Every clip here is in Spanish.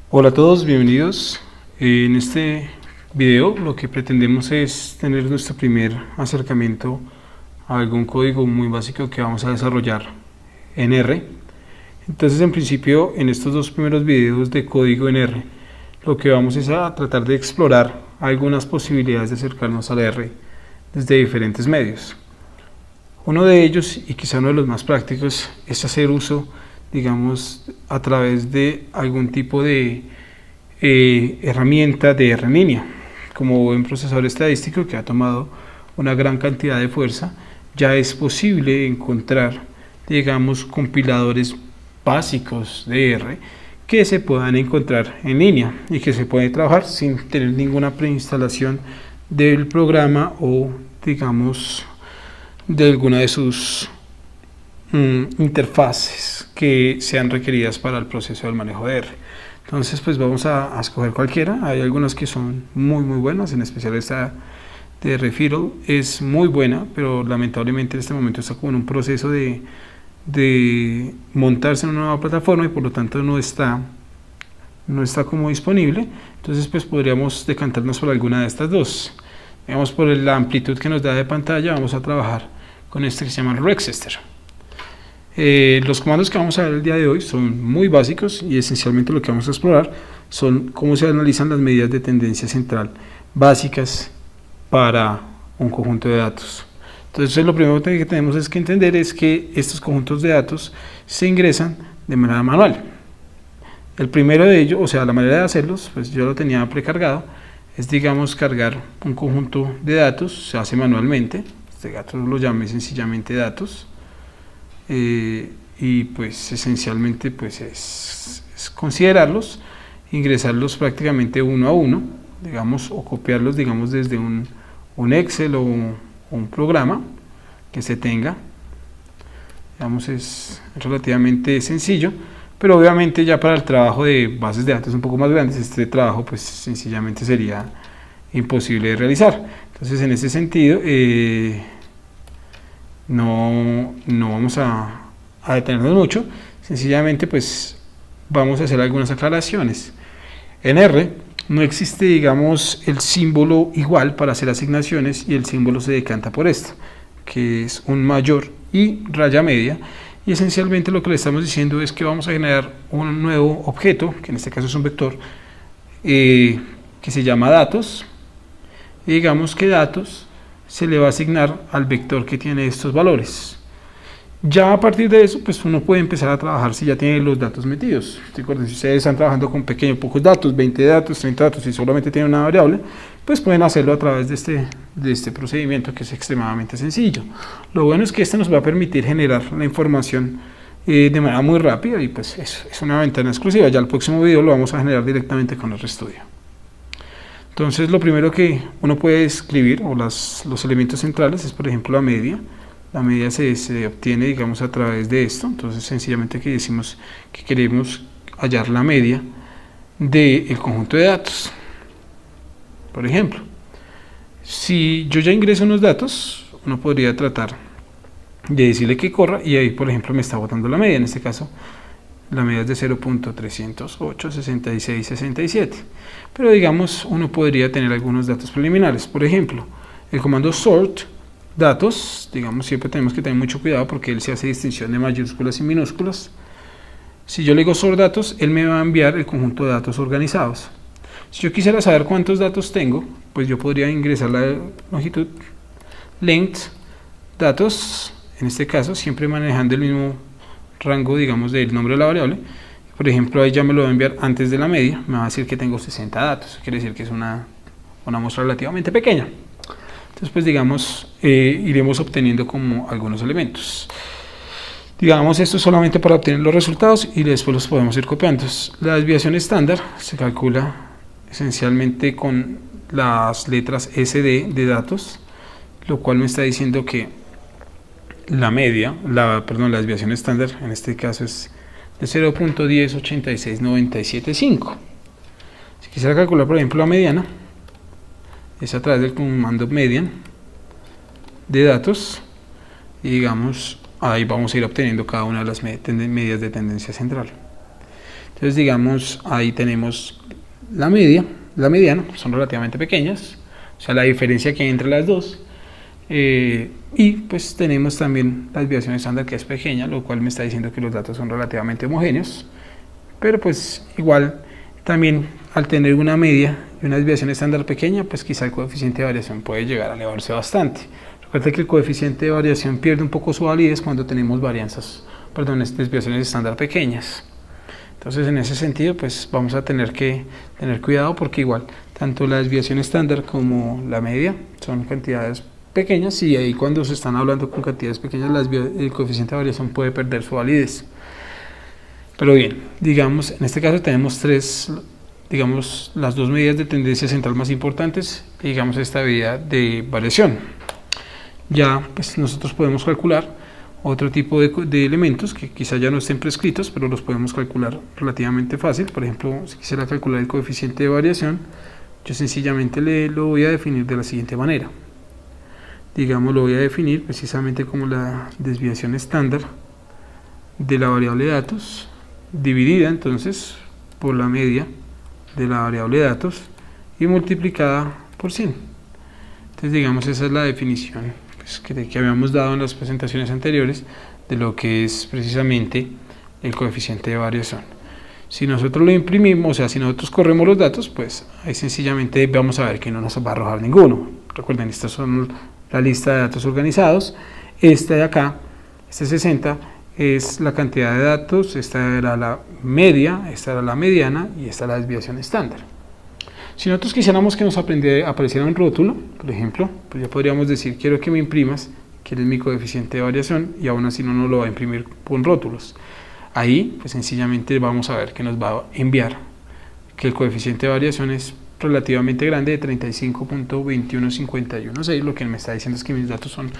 Hola a todos, bienvenidos. En este video lo que pretendemos es tener nuestro primer acercamiento a algún código muy básico que vamos a desarrollar en R. Entonces, en principio, en estos dos primeros videos de código en R, lo que vamos es a tratar de explorar algunas posibilidades de acercarnos al R desde diferentes medios. Uno de ellos, y quizá uno de los más prácticos, es hacer uso, digamos, a través de algún tipo de herramienta de R en línea. Como buen procesador estadístico que ha tomado una gran cantidad de fuerza, ya es posible encontrar, digamos, compiladores básicos de R que se puedan encontrar en línea y que se puede trabajar sin tener ninguna preinstalación del programa o, digamos, de alguna de sus interfaces que sean requeridas para el proceso del manejo de R. Entonces, pues vamos a escoger cualquiera. Hay algunas que son muy buenas, en especial esta de R-Fiddle es muy buena, pero lamentablemente en este momento está como en un proceso de montarse en una nueva plataforma y por lo tanto no está como disponible. Entonces, pues podríamos decantarnos por alguna de estas dos. Digamos, por la amplitud que nos da de pantalla, vamos a trabajar con este que se llama Rexester. Los comandos que vamos a ver el día de hoy son muy básicos y esencialmente lo que vamos a explorar son cómo se analizan las medidas de tendencia central básicas para un conjunto de datos. Entonces, lo primero que tenemos es que entender es que estos conjuntos de datos se ingresan de manera manual. El primero de ellos, o sea, la manera de hacerlos, pues yo lo tenía precargado, es, digamos, cargar un conjunto de datos, se hace manualmente. Este gato lo llamé sencillamente datos. Y pues esencialmente pues es considerarlos, ingresarlos prácticamente uno a uno, digamos, o copiarlos, digamos, desde un Excel o un programa que se tenga. Digamos, es relativamente sencillo, pero obviamente ya para el trabajo de bases de datos un poco más grandes, este trabajo pues sencillamente sería imposible de realizar. Entonces, en ese sentido, no vamos a detenernos mucho, sencillamente pues vamos a hacer algunas aclaraciones. En R no existe, digamos, el símbolo igual para hacer asignaciones y el símbolo se decanta por esto, que es un mayor y raya media, y esencialmente lo que le estamos diciendo es que vamos a generar un nuevo objeto, que en este caso es un vector, que se llama datos, y digamos que datos se le va a asignar al vector que tiene estos valores. Ya a partir de eso, pues uno puede empezar a trabajar si ya tiene los datos metidos. Recuerden, si ustedes están trabajando con pocos datos, 20 datos, 30 datos, y solamente tienen una variable, pues pueden hacerlo a través de este procedimiento que es extremadamente sencillo. Lo bueno es que este nos va a permitir generar la información de manera muy rápida y pues es una ventana exclusiva. Ya el próximo video lo vamos a generar directamente con RStudio. Entonces, lo primero que uno puede escribir, o los elementos centrales, es por ejemplo la media. La media se obtiene, digamos, a través de esto. Entonces, sencillamente que decimos que queremos hallar la media del conjunto de datos. Por ejemplo, si yo ya ingreso unos datos, uno podría tratar de decirle que corra y ahí, por ejemplo, me está botando la media. En este caso, la media es de 0.308.66.67. Pero digamos, uno podría tener algunos datos preliminares. Por ejemplo, el comando sort datos, digamos, siempre tenemos que tener mucho cuidado porque él se hace distinción de mayúsculas y minúsculas. Si yo le digo sort datos, él me va a enviar el conjunto de datos organizados. Si yo quisiera saber cuántos datos tengo, pues yo podría ingresar la longitud length datos, en este caso, siempre manejando el mismo rango, digamos, del nombre de la variable. Por ejemplo, ahí ya me lo va a enviar antes de la media, me va a decir que tengo 60 datos, quiere decir que es una muestra relativamente pequeña. Entonces, pues digamos, iremos obteniendo como algunos elementos. Digamos, esto es solamente para obtener los resultados y después los podemos ir copiando. Entonces, la desviación estándar se calcula esencialmente con las letras SD de datos, lo cual me está diciendo que la media, la desviación estándar en este caso es de 0.1086975. Si quisiera calcular, por ejemplo, la mediana, es a través del comando median de datos y digamos, ahí vamos a ir obteniendo cada una de las medidas de tendencia central. Entonces digamos, ahí tenemos la media, la mediana, son relativamente pequeñas, o sea, la diferencia que hay entre las dos. Y pues tenemos también la desviación estándar, que es pequeña, lo cual me está diciendo que los datos son relativamente homogéneos, pero pues igual también al tener una media y una desviación estándar pequeña, pues quizá el coeficiente de variación puede llegar a elevarse bastante. Recuerda que el coeficiente de variación pierde un poco su validez cuando tenemos desviaciones estándar pequeñas. Entonces en ese sentido pues vamos a tener que tener cuidado, porque igual tanto la desviación estándar como la media son cantidades pequeñas, y ahí cuando se están hablando con cantidades pequeñas el coeficiente de variación puede perder su validez. Pero bien, digamos, en este caso tenemos las dos medidas de tendencia central más importantes, y digamos esta medida de variación. Ya pues nosotros podemos calcular otro tipo de elementos que quizá ya no estén prescritos, pero los podemos calcular relativamente fácil. Por ejemplo, si quisiera calcular el coeficiente de variación, yo sencillamente lo voy a definir de la siguiente manera. Digamos, lo voy a definir precisamente como la desviación estándar de la variable datos, dividida entonces por la media de la variable datos y multiplicada por 100. Entonces digamos, esa es la definición pues, que habíamos dado en las presentaciones anteriores de lo que es precisamente el coeficiente de variación. Si nosotros lo imprimimos, o sea, si nosotros corremos los datos, pues ahí sencillamente vamos a ver que no nos va a arrojar ninguno. Recuerden, estas son la lista de datos organizados. Esta de acá, este 60, es la cantidad de datos, esta era la media, esta era la mediana y esta la desviación estándar. Si nosotros quisiéramos que nos apareciera un rótulo, por ejemplo, pues ya podríamos decir, quiero que me imprimas, quién es mi coeficiente de variación, y aún así no nos lo va a imprimir con rótulos. Ahí, pues sencillamente vamos a ver que nos va a enviar que el coeficiente de variación es relativamente grande, de 35.21516. Lo que me está diciendo es que mis datos son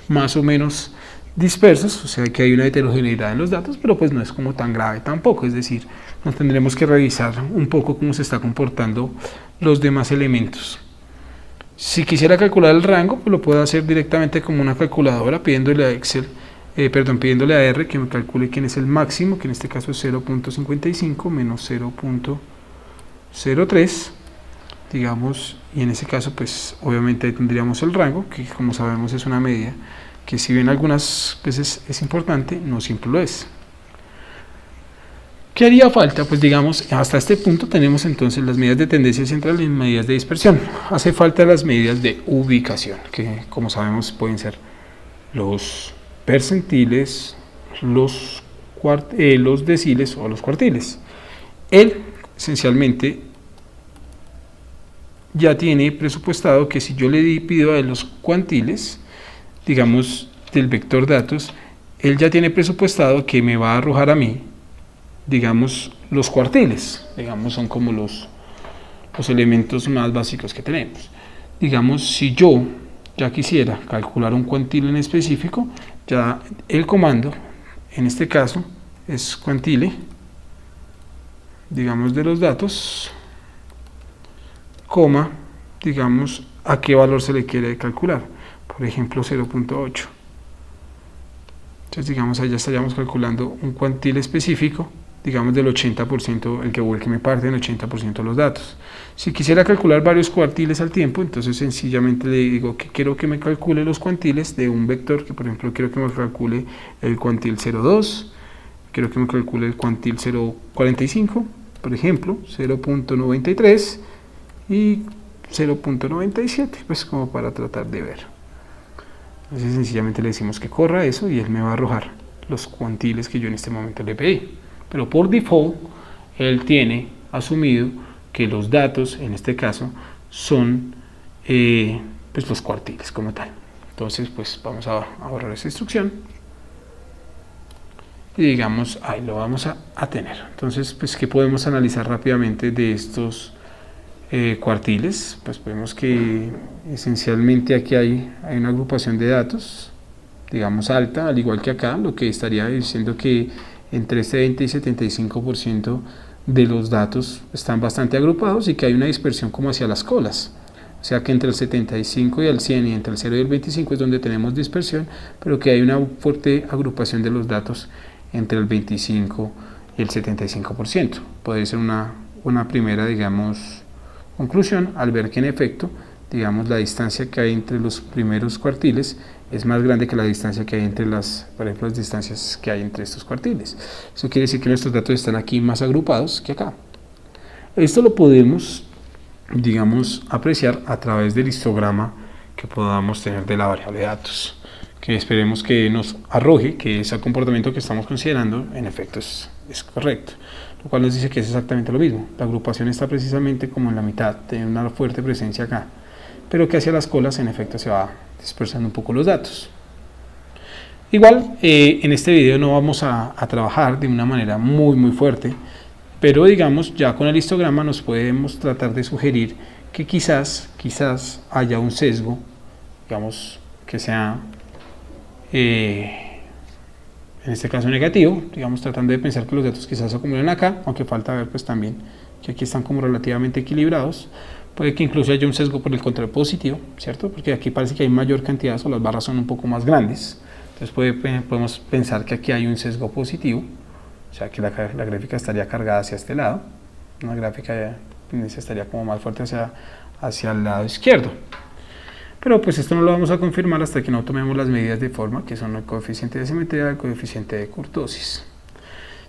más o menos dispersos, o sea que hay una heterogeneidad en los datos, pero pues no es como tan grave tampoco. Es decir, nos tendremos que revisar un poco cómo se está comportando los demás elementos. Si quisiera calcular el rango, pues lo puedo hacer directamente como una calculadora, pidiéndole a Excel, pidiéndole a R que me calcule quién es el máximo, que en este caso es 0.55 menos 0.03, digamos, y en ese caso pues obviamente ahí tendríamos el rango, que como sabemos es una medida que, si bien algunas veces es importante, no siempre lo es. ¿Qué haría falta? Pues digamos, hasta este punto tenemos entonces las medidas de tendencia central y medidas de dispersión. Hace falta las medidas de ubicación, que como sabemos pueden ser los percentiles, los deciles o los cuartiles. Él esencialmente ya tiene presupuestado que si yo le pido a él los cuantiles, digamos, del vector datos, él ya tiene presupuestado que me va a arrojar a mí, digamos, los cuartiles. Digamos, son como los elementos más básicos que tenemos. Digamos, si yo ya quisiera calcular un cuantile en específico, ya el comando, en este caso, es cuantile, digamos, de los datos, coma, digamos, a qué valor se le quiere calcular. Por ejemplo, 0.8. Entonces, digamos, ahí ya estaríamos calculando un cuantile específico, digamos, del 80%, el que me parte en 80% de los datos. Si quisiera calcular varios cuartiles al tiempo, entonces sencillamente le digo que quiero que me calcule los cuantiles de un vector, que por ejemplo quiero que me calcule el cuantil 0.2, quiero que me calcule el cuantil 0.45, por ejemplo, 0.93 y 0.97, pues como para tratar de ver. Entonces sencillamente le decimos que corra eso y él me va a arrojar los cuantiles que yo en este momento le pedí. Pero por default, él tiene asumido que los datos, en este caso, son pues los cuartiles como tal. Entonces, pues vamos a borrar esa instrucción. Y digamos, ahí lo vamos a tener. Entonces, pues, ¿qué podemos analizar rápidamente de estos cuartiles? Pues vemos que esencialmente aquí hay una agrupación de datos, digamos alta, al igual que acá, lo que estaría diciendo que entre este 20 y 75% de los datos están bastante agrupados y que hay una dispersión como hacia las colas. O sea que entre el 75 y el 100 y entre el 0 y el 25 es donde tenemos dispersión, pero que hay una fuerte agrupación de los datos entre el 25 el 75%. Podría ser una primera, digamos, conclusión al ver que en efecto, digamos, la distancia que hay entre los primeros cuartiles es más grande que la distancia que hay entre por ejemplo, las distancias que hay entre estos cuartiles. Eso quiere decir que nuestros datos están aquí más agrupados que acá. Esto lo podemos, digamos, apreciar a través del histograma que podamos tener de la variable datos, que esperemos que nos arroje que ese comportamiento que estamos considerando en efecto es correcto, lo cual nos dice que es exactamente lo mismo. La agrupación está precisamente como en la mitad, tiene una fuerte presencia acá, pero que hacia las colas en efecto se va dispersando un poco los datos. Igual, en este video no vamos a trabajar de una manera muy fuerte, pero digamos, ya con el histograma nos podemos tratar de sugerir que quizás haya un sesgo, digamos, que sea, en este caso negativo, digamos, tratando de pensar que los datos quizás se acumulan acá, aunque falta ver pues también que aquí están como relativamente equilibrados. Puede que incluso haya un sesgo por el contrario positivo, ¿cierto? Porque aquí parece que hay mayor cantidad, o las barras son un poco más grandes. Entonces podemos pensar que aquí hay un sesgo positivo, o sea que la gráfica estaría cargada hacia este lado. Una gráfica estaría como más fuerte hacia el lado izquierdo. Pero pues esto no lo vamos a confirmar hasta que no tomemos las medidas de forma, que son el coeficiente de simetría y el coeficiente de kurtosis.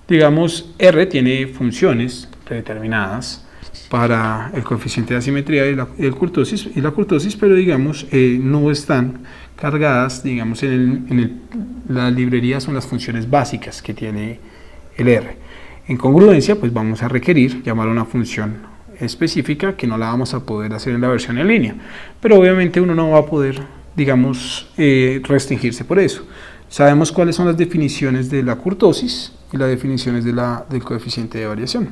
Digamos, R tiene funciones predeterminadas para el coeficiente de asimetría y la kurtosis, pero digamos no están cargadas, digamos la librería son las funciones básicas que tiene el R. En congruencia pues vamos a requerir llamar a una función específica que no la vamos a poder hacer en la versión en línea, pero obviamente uno no va a poder, digamos, restringirse por eso. Sabemos cuáles son las definiciones de la kurtosis y las definiciones del coeficiente de variación.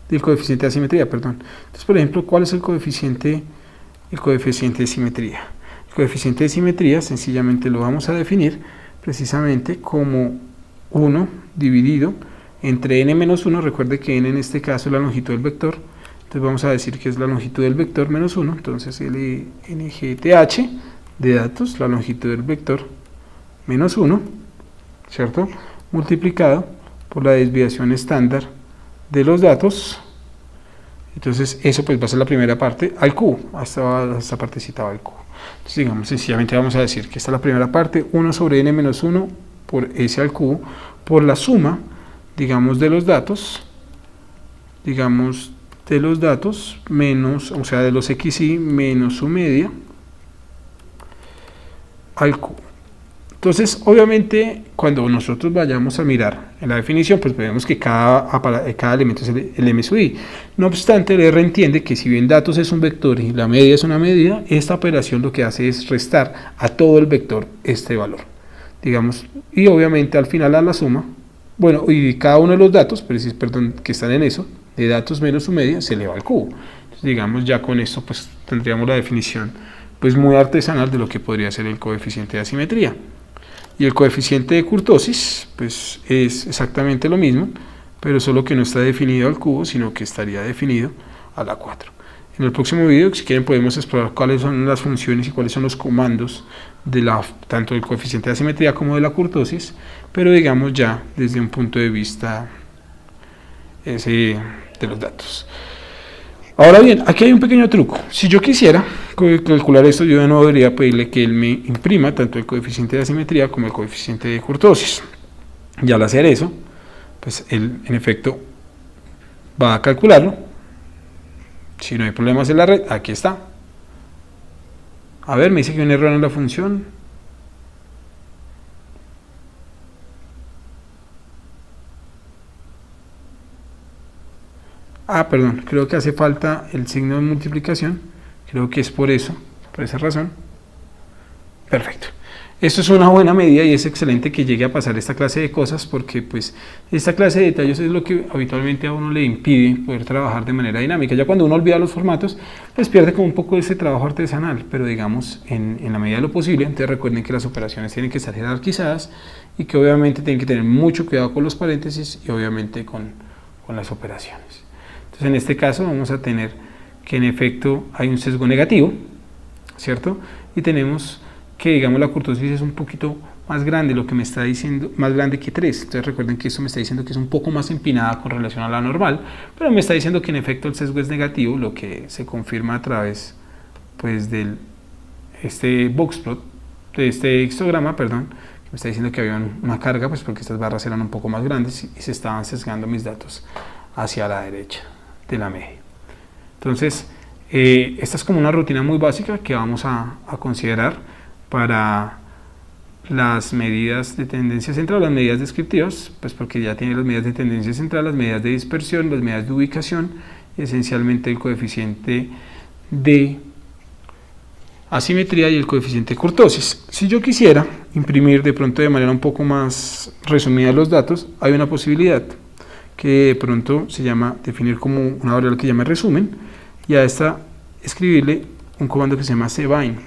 Del coeficiente de asimetría, perdón. Entonces, por ejemplo, ¿cuál es el coeficiente de simetría? El coeficiente de simetría sencillamente lo vamos a definir precisamente como 1 dividido entre n-1, recuerde que n en este caso es la longitud del vector, entonces vamos a decir que es la longitud del vector menos 1, entonces LNGTH de datos, la longitud del vector menos 1, ¿cierto? Multiplicado por la desviación estándar de los datos. Entonces eso pues va a ser la primera parte al cubo, esta partecita va al cubo. Entonces digamos, sencillamente vamos a decir que esta es la primera parte, 1 sobre n menos 1 por s al cubo, por la suma, digamos, de los datos, menos, o sea, de los xy menos su media al cubo. Entonces, obviamente, cuando nosotros vayamos a mirar en la definición, pues vemos que cada elemento es el m sub i. No obstante, el R entiende que si bien datos es un vector y la media es una medida, esta operación lo que hace es restar a todo el vector este valor, digamos, y obviamente al final a la suma, bueno, y cada uno de los datos, que están en eso, de datos menos su media, se eleva al cubo. Entonces, digamos, ya con esto, pues tendríamos la definición, pues muy artesanal de lo que podría ser el coeficiente de asimetría. Y el coeficiente de kurtosis, pues es exactamente lo mismo, pero solo que no está definido al cubo, sino que estaría definido a la 4. En el próximo video, si quieren, podemos explorar cuáles son las funciones y cuáles son los comandos tanto del coeficiente de asimetría como de la kurtosis, pero digamos ya desde un punto de vista de los datos. Ahora bien, aquí hay un pequeño truco. Si yo quisiera calcular esto, yo de nuevo debería pedirle que él me imprima tanto el coeficiente de asimetría como el coeficiente de kurtosis. Y al hacer eso, pues él en efecto va a calcularlo. Si no hay problemas en la red, aquí está. A ver, me dice que hay un error en la función. Perdón, creo que hace falta el signo de multiplicación, creo que es por esa razón. Perfecto. Esto es una buena medida y es excelente que llegue a pasar esta clase de cosas, porque pues esta clase de detalles es lo que habitualmente a uno le impide poder trabajar de manera dinámica. Ya cuando uno olvida los formatos, pues pierde como un poco ese trabajo artesanal, pero digamos en la medida de lo posible. Entonces recuerden que las operaciones tienen que estar jerarquizadas y que obviamente tienen que tener mucho cuidado con los paréntesis y obviamente con las operaciones. Entonces en este caso vamos a tener que en efecto hay un sesgo negativo, ¿cierto? Y tenemos que digamos la kurtosis es un poquito más grande, lo que me está diciendo, más grande que 3. Entonces recuerden que esto me está diciendo que es un poco más empinada con relación a la normal, pero me está diciendo que en efecto el sesgo es negativo, lo que se confirma a través pues del boxplot, de este histograma, perdón, que me está diciendo que había una carga, pues porque estas barras eran un poco más grandes y se estaban sesgando mis datos hacia la derecha de la media. Entonces, esta es como una rutina muy básica que vamos a considerar para las medidas de tendencia central, las medidas descriptivas, pues porque ya tiene las medidas de tendencia central, las medidas de dispersión, las medidas de ubicación y esencialmente el coeficiente de asimetría y el coeficiente de kurtosis. Si yo quisiera imprimir de pronto de manera un poco más resumida los datos, hay una posibilidad que de pronto se llama definir como una variable que se llama resumen y a esta escribirle un comando que se llama cbind.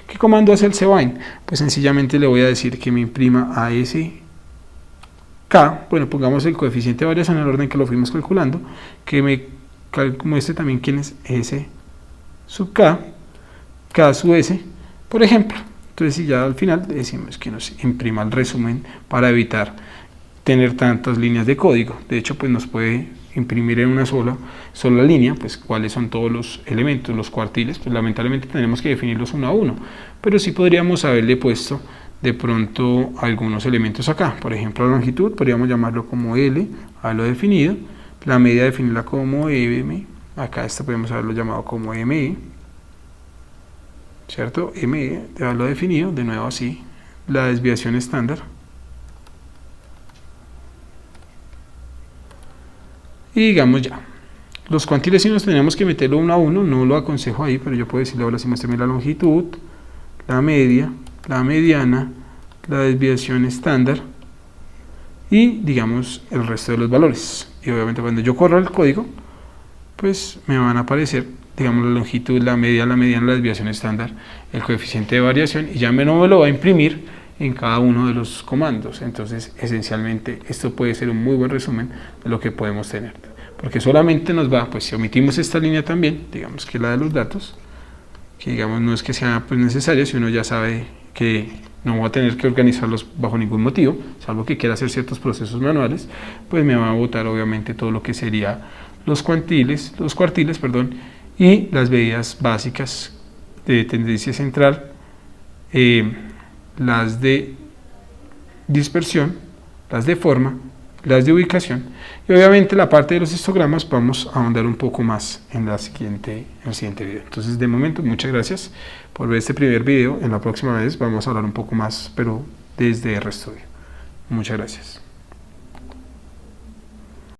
¿Qué comando hace el cbind? Pues sencillamente le voy a decir que me imprima a ese k, bueno, pongamos el coeficiente de variación en el orden que lo fuimos calculando, que me muestre también quién es s sub k, k sub s, por ejemplo. Entonces, si ya al final decimos que nos imprima el resumen para evitar tener tantas líneas de código. De hecho, pues nos puede imprimir en una sola línea, pues cuáles son todos los elementos, los cuartiles, pues lamentablemente tenemos que definirlos uno a uno, pero sí podríamos haberle puesto de pronto algunos elementos acá. Por ejemplo, la longitud podríamos llamarlo como L, haberlo definido, la media definirla como M, acá esta podemos haberlo llamado como ME, ¿cierto? ME, de haberlo definido, de nuevo así, la desviación estándar. Y digamos ya, los cuantiles si nos tenemos que meterlo uno a uno, no lo aconsejo ahí, pero yo puedo decirle ahora si muéstrame la longitud, la media, la mediana, la desviación estándar y digamos el resto de los valores. Y obviamente cuando yo corra el código, pues me van a aparecer, digamos, la longitud, la media, la mediana, la desviación estándar, el coeficiente de variación y ya no me lo va a imprimir en cada uno de los comandos. Entonces, esencialmente, esto puede ser un muy buen resumen de lo que podemos tener. Porque solamente nos va, pues si omitimos esta línea también, digamos que la de los datos, que digamos no es que sea pues necesaria, si uno ya sabe que no va a tener que organizarlos bajo ningún motivo, salvo que quiera hacer ciertos procesos manuales, pues me va a botar obviamente todo lo que sería los cuartiles, y las medidas básicas de tendencia central, las de dispersión, las de forma, las de ubicación y obviamente la parte de los histogramas vamos a ahondar un poco más en el siguiente video. Entonces de momento muchas gracias por ver este primer video. En la próxima vez vamos a hablar un poco más pero desde RStudio. Muchas gracias.